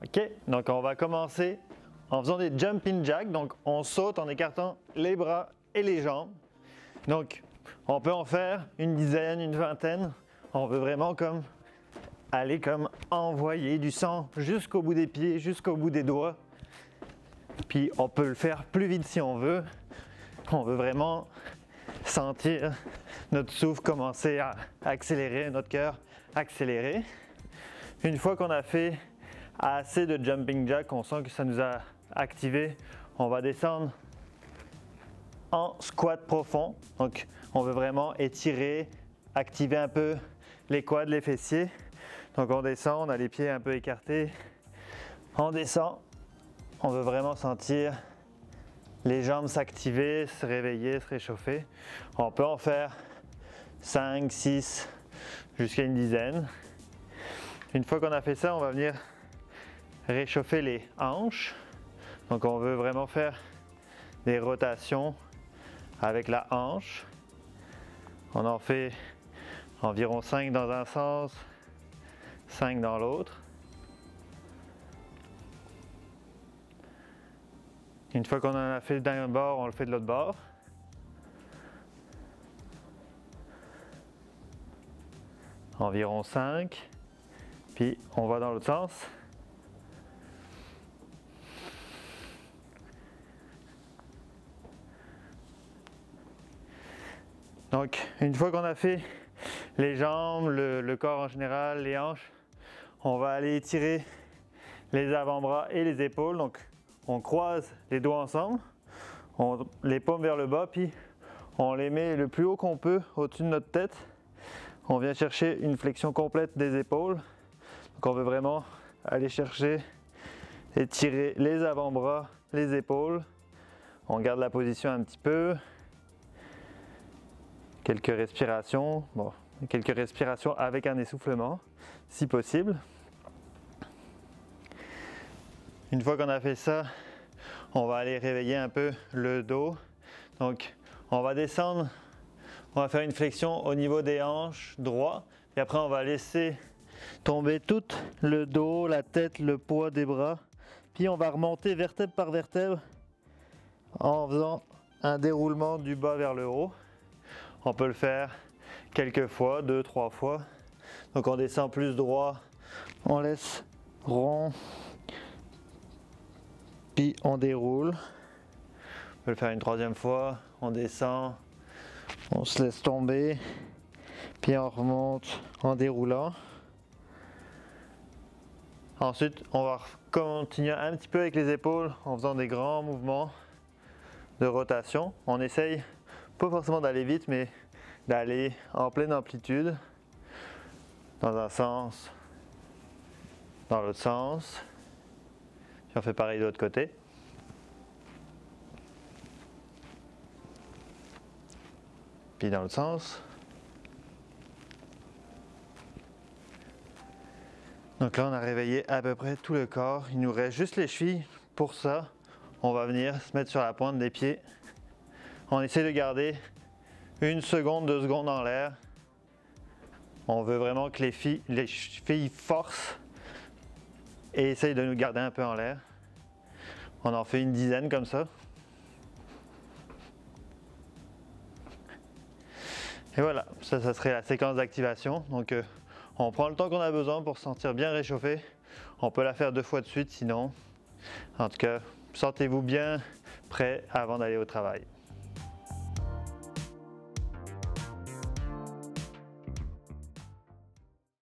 Ok, donc on va commencer en faisant des jumping jacks. Donc on saute en écartant les bras et les jambes. Donc on peut en faire une dizaine, une vingtaine. On veut vraiment aller envoyer du sang jusqu'au bout des pieds, jusqu'au bout des doigts. Puis on peut le faire plus vite si on veut. On veut vraiment sentir notre souffle commencer à accélérer, notre cœur accélérer. Une fois qu'on a fait assez de jumping jack, on sent que ça nous a activé, on va descendre en squat profond. Donc on veut vraiment étirer, activer un peu les quads, les fessiers. Donc on descend, on a les pieds un peu écartés, on descend, on veut vraiment sentir les jambes s'activer, se réveiller, se réchauffer. On peut en faire 5, 6, jusqu'à une dizaine. Une fois qu'on a fait ça, on va venir réchauffer les hanches. Donc on veut vraiment faire des rotations avec la hanche. On en fait environ 5 dans un sens, 5 dans l'autre. Une fois qu'on en a fait d'un bord, on le fait de l'autre bord. Environ 5. Puis on va dans l'autre sens. Donc une fois qu'on a fait les jambes, le corps en général, les hanches, on va aller étirer les avant-bras et les épaules. Donc on croise les doigts ensemble, les paumes vers le bas, puis on les met le plus haut qu'on peut au-dessus de notre tête. On vient chercher une flexion complète des épaules. Donc on veut vraiment aller chercher, étirer les avant-bras, les épaules. On garde la position un petit peu. Quelques respirations, quelques respirations avec un essoufflement, si possible. Une fois qu'on a fait ça, on va aller réveiller un peu le dos. Donc on va descendre, on va faire une flexion au niveau des hanches droit, et après on va laisser tomber tout le dos, la tête, le poids des bras. Puis on va remonter vertèbre par vertèbre en faisant un déroulement du bas vers le haut. On peut le faire quelques fois, 2-3 fois. Donc on descend plus droit, on laisse rond, puis on déroule. On peut le faire une troisième fois, on descend, on se laisse tomber, puis on remonte en déroulant. Ensuite, on va continuer un petit peu avec les épaules en faisant des grands mouvements de rotation. On essaye pas forcément d'aller vite, mais d'aller en pleine amplitude, dans un sens, dans l'autre sens. Puis on fait pareil de l'autre côté. Puis dans l'autre sens. Donc là, on a réveillé à peu près tout le corps. Il nous reste juste les chevilles. Pour ça, on va venir se mettre sur la pointe des pieds. On essaie de garder 1 seconde, 2 secondes en l'air. On veut vraiment que les chevilles forcent et essayent de nous garder un peu en l'air. On en fait une dizaine comme ça. Et voilà, ça serait la séquence d'activation. Donc on prend le temps qu'on a besoin pour se sentir bien réchauffé. On peut la faire 2 fois de suite sinon. En tout cas, sentez-vous bien prêt avant d'aller au travail.